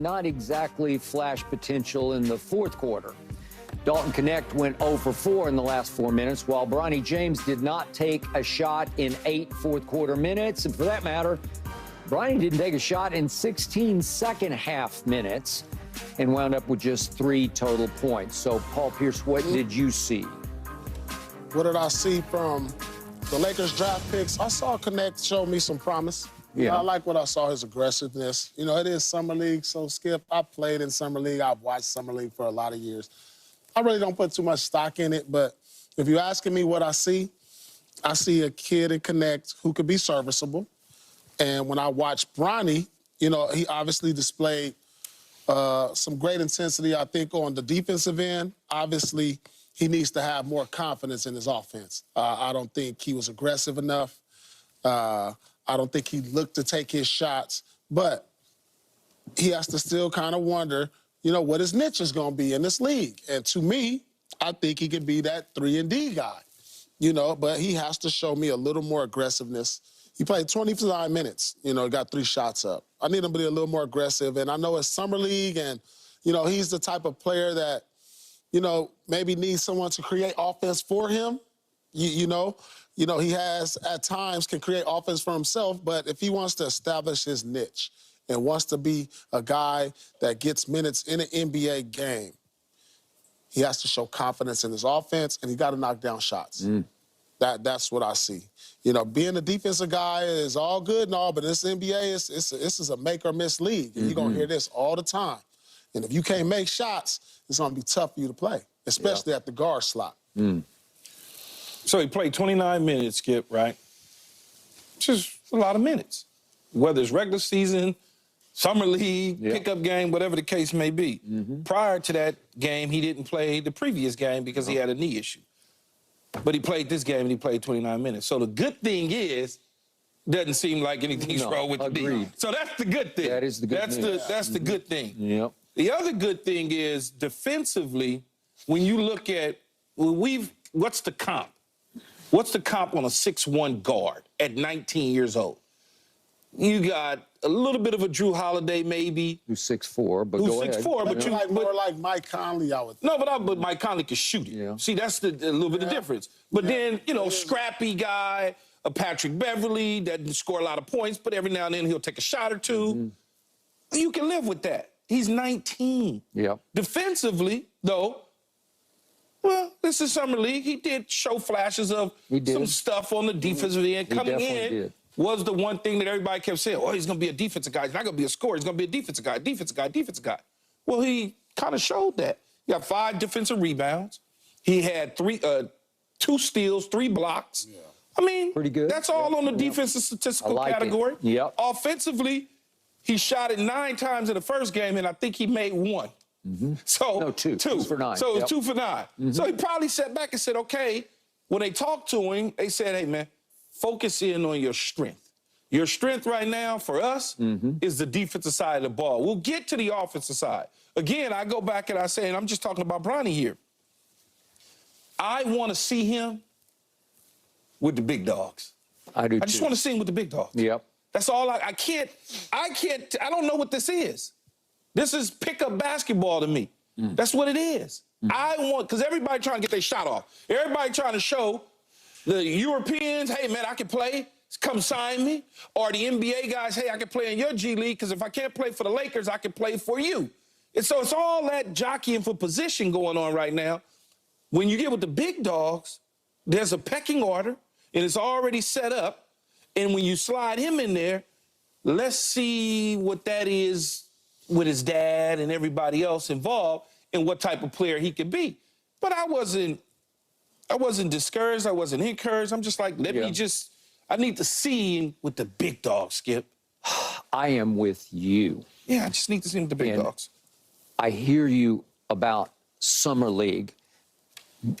Not exactly flash potential in the fourth quarter. Dalton Connect went 0 for 4 in the last 4 minutes, while Bronny James did not take a shot in 8 fourth quarter minutes. And for that matter, Bronny didn't take a shot in 16 second half minutes and wound up with just 3 total points. So, Paul Pierce, what did you see? What did I see from the Lakers draft picks? I saw Connect show me some promise. Yeah. I like what I saw, his aggressiveness. You know, it is Summer League, so Skip, I played in Summer League. I've watched Summer League for a lot of years. I really don't put too much stock in it, but if you're asking me what I see a kid in Connect who could be serviceable. And when I watch Bronny, you know, he obviously displayed some great intensity, I think, on the defensive end. Obviously, he needs to have more confidence in his offense. I don't think he was aggressive enough. I don't think he looked to take his shots, but he has to still kind of wonder, you know, what his niche is going to be in this league. And to me, I think he could be that 3-and-D guy, you know, but he has to show me a little more aggressiveness. He played 25 minutes, you know, got 3 shots up. I need him to be a little more aggressive, and I know it's Summer League, and, you know, he's the type of player that, you know, maybe needs someone to create offense for him. You know, he has, at times, can create offense for himself, but if he wants to establish his niche and wants to be a guy that gets minutes in an NBA game, he has to show confidence in his offense, and he got to knock down shots. That's what I see. You know, being a defensive guy is all good and all, but this NBA, this is a make-or-miss league, and you're going to hear this all the time. And if you can't make shots, it's going to be tough for you to play, especially at the guard slot. So he played 29 minutes, Skip, right? Which is a lot of minutes. Whether it's regular season, summer league, pickup game, whatever the case may be. Prior to that game, he didn't play the previous game because he had a knee issue. But he played this game, and he played 29 minutes. So the good thing is, doesn't seem like anything's wrong with the knee. So that's the good thing. That is the good news. That's the good thing. Yep. The other good thing is, defensively, when you look at, what's the comp? What's the comp on a 6'1" guard at 19 years old? You got a little bit of a Drew Holiday, maybe. Who's 6'4", but Who's go ahead. 6'4", but more like Mike Conley, I would think. No, but Mike Conley can shoot it. Yeah. See, that's a little bit of difference. But then, you know, scrappy guy, a Patrick Beverly that didn't score a lot of points, but every now and then he'll take a shot or two. You can live with that. He's 19. Yeah. Defensively, though, well, this is Summer League. He did show flashes of some stuff on the defensive end. Coming in was the one thing that everybody kept saying, oh, he's going to be a defensive guy. He's not going to be a scorer. He's going to be a defensive guy, defensive guy, defensive guy. Well, he kind of showed that. He got 5 defensive rebounds. He had 2 steals, 3 blocks. Yeah. I mean, pretty good. That's all on the defensive statistical category. Yep. Offensively, he shot it 9 times in the first game, and I think he made 1. So no, 2. 2 for 9. So it was 2 for 9. So he probably sat back and said, okay, when they talked to him, they said, hey, man, focus in on your strength. Your strength right now for us is the defensive side of the ball. We'll get to the offensive side. Again, I go back and I say, and I'm just talking about Bronny here, I want to see him with the big dogs. I do, I just want to see him with the big dogs. Yep. That's all I don't know what this is. This is pickup basketball to me. That's what it is. I want, because everybody trying to get their shot off. Everybody trying to show the Europeans, hey, man, I can play. Come sign me. Or the NBA guys, hey, I can play in your G League, because if I can't play for the Lakers, I can play for you. And so it's all that jockeying for position going on right now. When you get with the big dogs, there's a pecking order, and it's already set up. And when you slide him in there, let's see what that is with his dad and everybody else involved and what type of player he could be. But I wasn't discouraged. I wasn't encouraged. I'm just like, I need to see him with the big dogs, Skip. I am with you. Yeah, I just need to see him with the big dogs. I hear you about Summer League.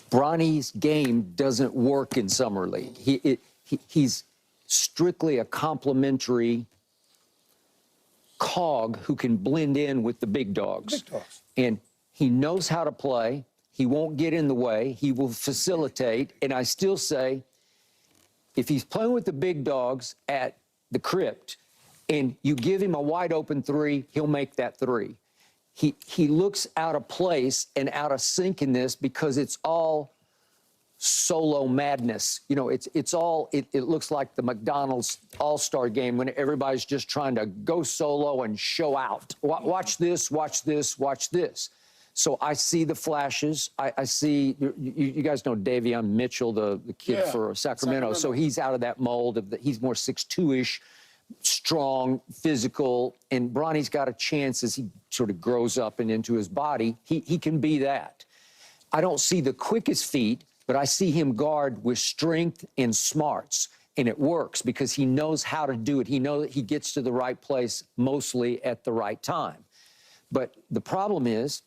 Bronny's game doesn't work in Summer League. He's strictly a complementary cog who can blend in with the big dogs. And he knows how to play. He won't get in the way. He will facilitate. And I still say, if he's playing with the big dogs at the Crypt and you give him a wide open three, he'll make that three. He looks out of place and out of sync in this because it's all solo madness. You know, it looks like the McDonald's All-Star game when everybody's just trying to go solo and show out. Watch this, watch this, watch this. So I see the flashes. I see, you guys know Davion Mitchell, the kid for Sacramento. So he's out of that mold of he's more 6'2"-ish, strong, physical, and Bronny's got a chance as he sort of grows up and into his body. He can be that. I don't see the quickest feet, but I see him guard with strength and smarts, and it works because he knows how to do it. He knows that he gets to the right place mostly at the right time. But the problem is,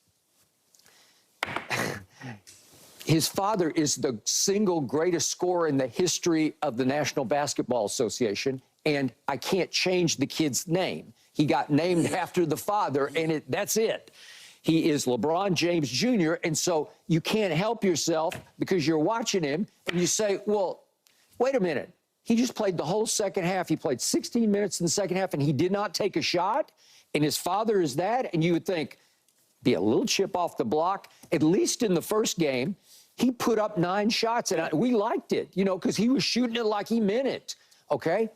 his father is the single greatest scorer in the history of the National Basketball Association, and I can't change the kid's name. He got named after the father, and that's it. He is LeBron James Jr., and so you can't help yourself because you're watching him, and you say, well, wait a minute. He just played the whole second half. He played 16 minutes in the second half, and he did not take a shot, and his father is that, and you would think, be a little chip off the block. At least in the first game, he put up 9 shots, and we liked it, you know, because he was shooting it like he meant it, okay?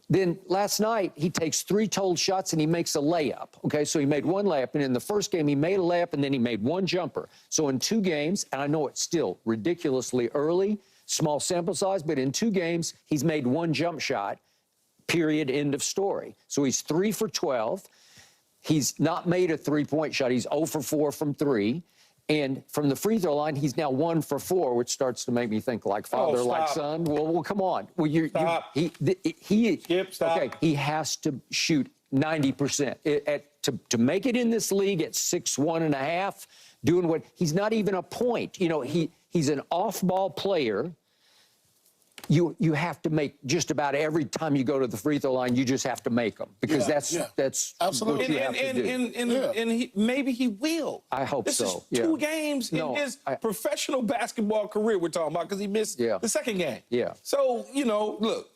Then last night, he takes 3 total shots, and he makes a layup, okay? So he made 1 layup, and in the first game, he made a layup, and then he made 1 jumper. So in 2 games, and I know it's still ridiculously early, small sample size, but in 2 games, he's made 1 jump shot, period, end of story. So he's 3 for 12. He's not made a 3-point shot. He's 0 for 4 from 3. And from the free throw line, he's now 1 for 4, which starts to make me think like father, like son. Well, come on. Well, Stop. Stop. Okay, he has to shoot 90%. To make it in this league at 6'1½", doing what he's not even a point. You know, he's an off-ball player. You have to make just about every time you go to the free throw line, you just have to make them because that's absolutely what you have to do. And maybe he will. I hope this so. This is 2 games in his professional basketball career we're talking about because he missed the second game. Yeah. So, you know, look,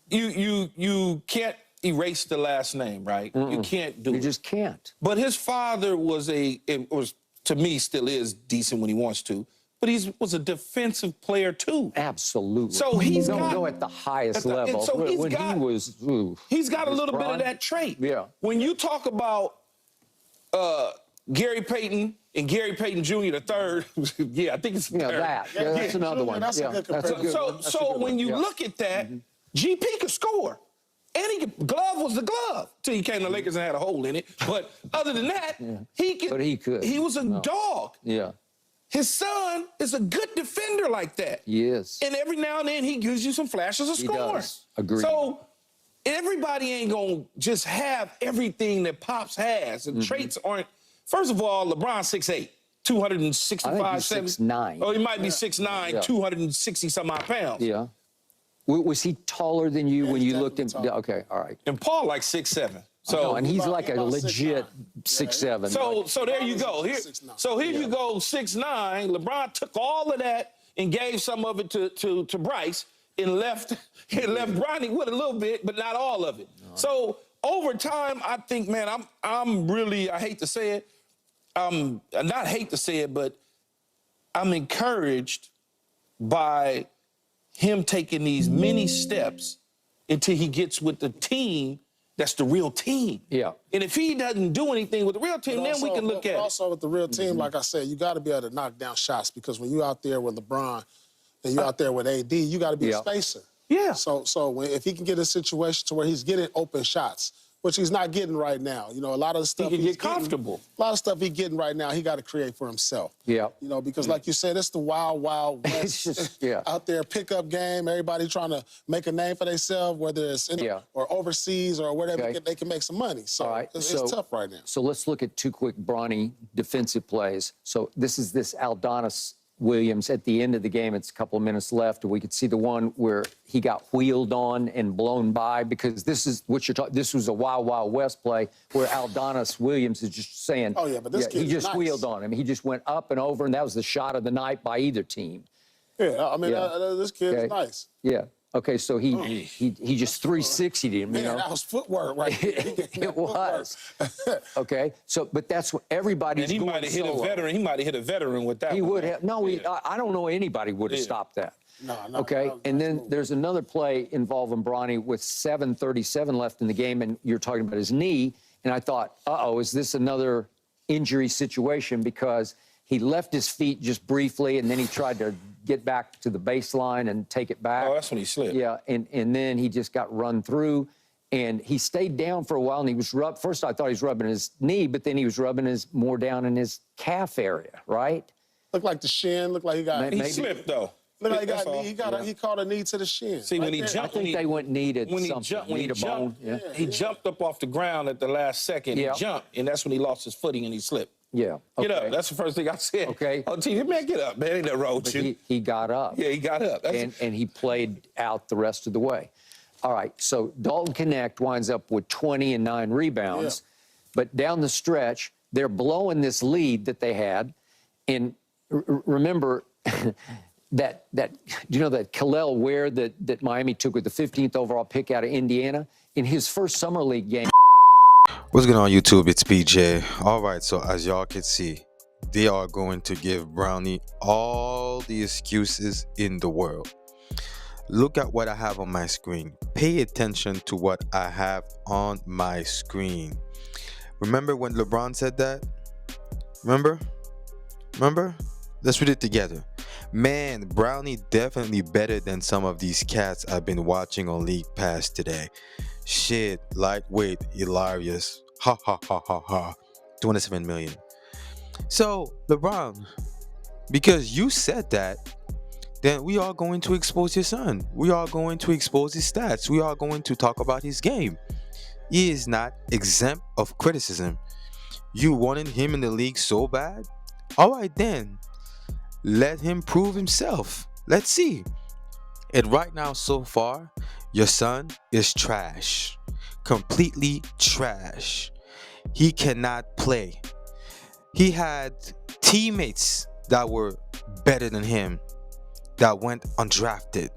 you can't erase the last name, right? You can't do it. You just can't. But his father was to me, still is decent when he wants to. But he was a defensive player, too. Absolutely. So he's got at the highest level. So he's got a little bit of that trait. Yeah. When you talk about Gary Payton and Gary Payton Jr. the third, I think it's the third. That's another one. That's a good comparison. So when you look at that, GP could score. And glove was the glove till he came to the Lakers and had a hole in it. But other than that, he could. He was a dog. Yeah. His son is a good defender like that. He is. And every now and then he gives you some flashes of scoring. He does. Agreed. So everybody ain't going to just have everything that Pops has. And traits aren't. First of all, LeBron 6'8", 265, 6'9". Oh, he might be 6'9", 260 some odd pounds. Yeah. Was he taller than you when you looked at him? Okay, all right. And Paul like 6'7". So and he's like a legit 6'7". So there you go. Here you go, 6'9". LeBron took all of that and gave some of it to Bryce and left Bronny with a little bit, but not all of it. So over time, I think, man, I'm really, I hate to say it, not hate to say it, but I'm encouraged by him taking these many steps until he gets with the team that's the real team. Yeah. And if he doesn't do anything with the real team, then we can look at it. Also with the real team, like I said, you got to be able to knock down shots because when you're out there with LeBron and you're out there with AD, you got to be a spacer. Yeah. So if he can get a situation to where he's getting open shots, which he's not getting right now. You know, a lot of the stuff he can get comfortable. A lot of stuff he's getting right now, he got to create for himself. Yeah. You know, because like you said, it's the wild, wild west. It's just, out there, pickup game. Everybody trying to make a name for themselves, whether it's in or overseas or whatever, they can make some money. So it's tough right now. So let's look at 2 quick Bronny defensive plays. So this is Aldonis Williams at the end of the game. It's a couple of minutes left. We could see the one where he got wheeled on and blown by because this is what you're talking. This was a Wild Wild West play where Aldonis Williams is just saying, "Oh yeah, but this kid he just nice. wheeled on him. He just went up and over, and that was the shot of the night by either team." Yeah, I mean, this kid's nice. Yeah. Okay, so he just 360'd him, you Man, know? that was footwork right there. He gave me that It was. Okay, so but that's what everybody's And he going might have hit a solo. veteran. He might have hit a veteran with that. He one, would man. have. No, I don't know anybody would have stopped that. No. Okay, and then there's another play involving Bronny with 7:37 left in the game, and you're talking about his knee, and I thought, uh-oh, is this another injury situation? Because he left his feet just briefly, and then he tried to get back to the baseline and take it back. Oh, that's when he slipped. Yeah, and then he just got run through, and he stayed down for a while, and he was first I thought he was rubbing his knee, but then he was rubbing more down in his calf area, right? Looked like the shin. Looked like he got. He slipped though. Looked like That's all. he caught a knee to the shin. See, when he there. jumped, I think they went knee to when he something, jumped, when knee he to bone. jumped, Yeah. he jumped up off the ground at the last second. Yeah. He jumped, and that's when he lost his footing and he slipped. Yeah. Get okay. up. That's the first thing I said. Okay. Oh, TV, man, get up, man. Ain't that wrong with But you? he got up. Yeah, he got up. And he played out the rest of the way. All right, so Dalton Connect winds up with 20 and 9 rebounds. But down the stretch, they're blowing this lead that they had. And remember that you know that Khalil Ware that Miami took with the 15th overall pick out of Indiana? In his first summer league game. What's going on, YouTube? It's BJ. All right, so as y'all can see, they are going to give Bronny all the excuses in the world. Look at what I have on my screen. Pay attention to what I have on my screen. Remember when LeBron said that? Remember? Let's read it together. Man, Bronny definitely better than some of these cats I've been watching on League Pass today. Shit, lightweight, hilarious. Ha ha ha ha ha. 27 million. So, LeBron, because you said that, then we are going to expose your son. We are going to expose his stats. We are going to talk about his game. He is not exempt of criticism. You wanted him in the league so bad? All right then. Let him prove himself. Let's see. And right now, so far, your son is trash. Completely trash. He cannot play. He had teammates that were better than him that went undrafted.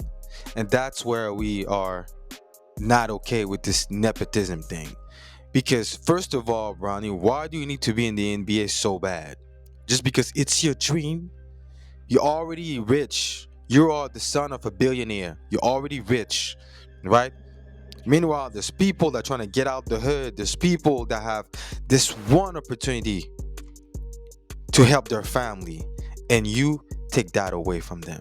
And that's where we are not okay with this nepotism thing. Because first of all, Bronny, why do you need to be in the NBA so bad? Just because it's your dream? You're already rich. You are the son of a billionaire. You're already rich, right? Meanwhile, there's people that are trying to get out the hood. There's people that have this one opportunity to help their family, and you take that away from them.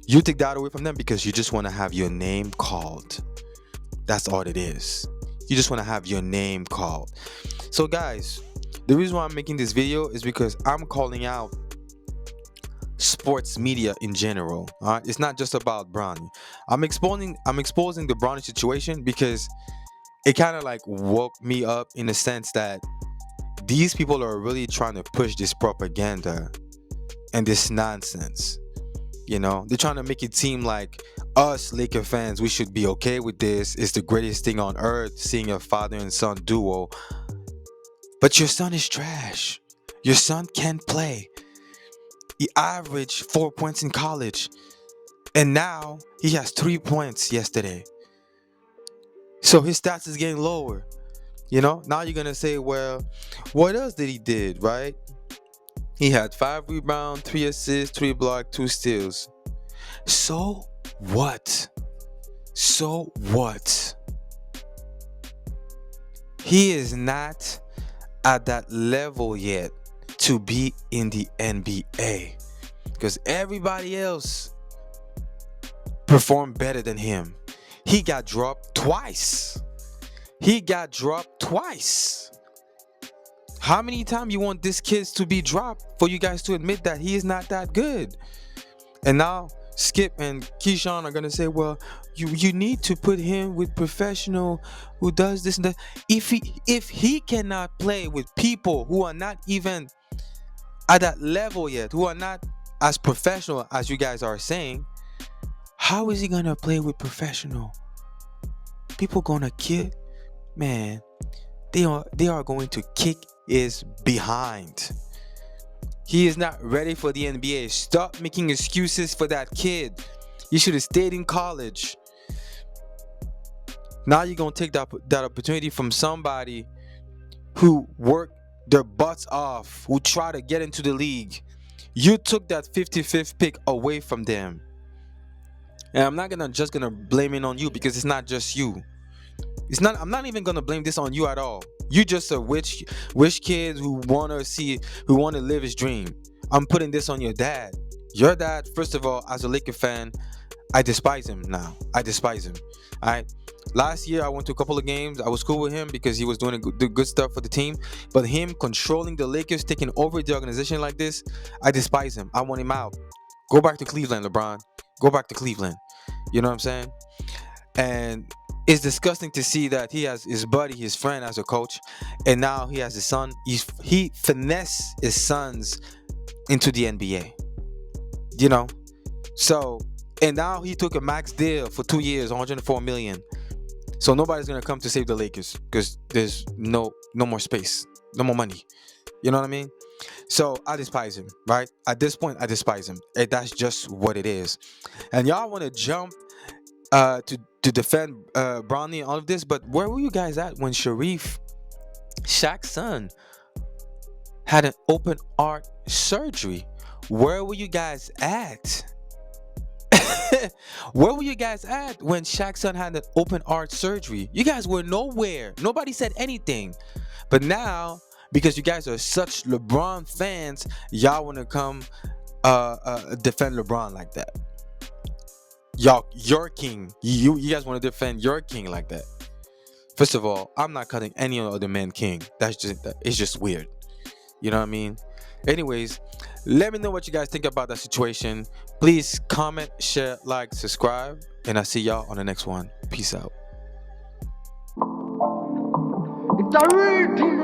You take that away from them because you just want to have your name called. That's all it is. You just want to have your name called. So guys, the reason why I'm making this video is because I'm calling out sports media in general. All right, it's not just about Bronny. I'm exposing the Bronny situation because it kind of like woke me up in the sense that these people are really trying to push this propaganda and this nonsense. You know, they're trying to make it seem like us Laker fans, we should be okay with this. It's the greatest thing on earth, seeing a father and son duo. But your son is trash. Your son can't play. He averaged 4 points in college, and now he has 3 points yesterday. So his stats is getting lower. You know, now you're gonna say, well, what else did he did, right? He had 5 rebounds, 3 assists, 3 blocks, 2 steals. So what? So what? He is not at that level yet to be in the NBA, because everybody else performed better than him. He got dropped twice. How many times you want this kid to be dropped for you guys to admit that he is not that good? And now Skip and Keyshawn are gonna say, well, you need to put him with professional who does this and that. If he cannot play with people who are not even at that level yet, who are not as professional as you guys are saying, how is he gonna play with professional? People gonna kick, man. They are going to kick his behind. He is not ready for the NBA. Stop making excuses for that kid. You should have stayed in college. Now you're gonna take that opportunity from somebody who worked their butts off, who try to get into the league. You took that 55th pick away from them. And I'm not just gonna blame it on you, because it's not just you. I'm not even gonna blame this on you at all. You just a wish kid who wanna live his dream. I'm putting this on your dad. Your dad, first of all, as a Laker fan, I despise him now. I despise him. All right. Last year, I went to a couple of games. I was cool with him because he was doing good stuff for the team. But him controlling the Lakers, taking over the organization like this, I despise him. I want him out. Go back to Cleveland, LeBron. Go back to Cleveland. You know what I'm saying? And it's disgusting to see that he has his buddy, his friend as a coach, and now he has his son. He finessed his sons into the NBA. You know? So, and now he took a max deal for 2 years, 104 million. So nobody's gonna come to save the Lakers because there's no more space, no more money. You know what I mean? So I despise him, right? At this point, I despise him. And that's just what it is. And y'all want to jump to defend Bronny and all of this, but where were you guys at when Sharif, Shaq's son, had an open heart surgery? Where were you guys at? Where were you guys at when Shaq's son had an open heart surgery? You guys were nowhere. Nobody said anything. But now, because you guys are such LeBron fans, y'all want to come defend LeBron like that. Your king. You guys want to defend your king like that. First of all, I'm not cutting any other man king. It's just weird. You know what I mean? Anyways, let me know what you guys think about that situation. Please comment, share, like, subscribe, and I'll see y'all on the next one. Peace out. It's a real team.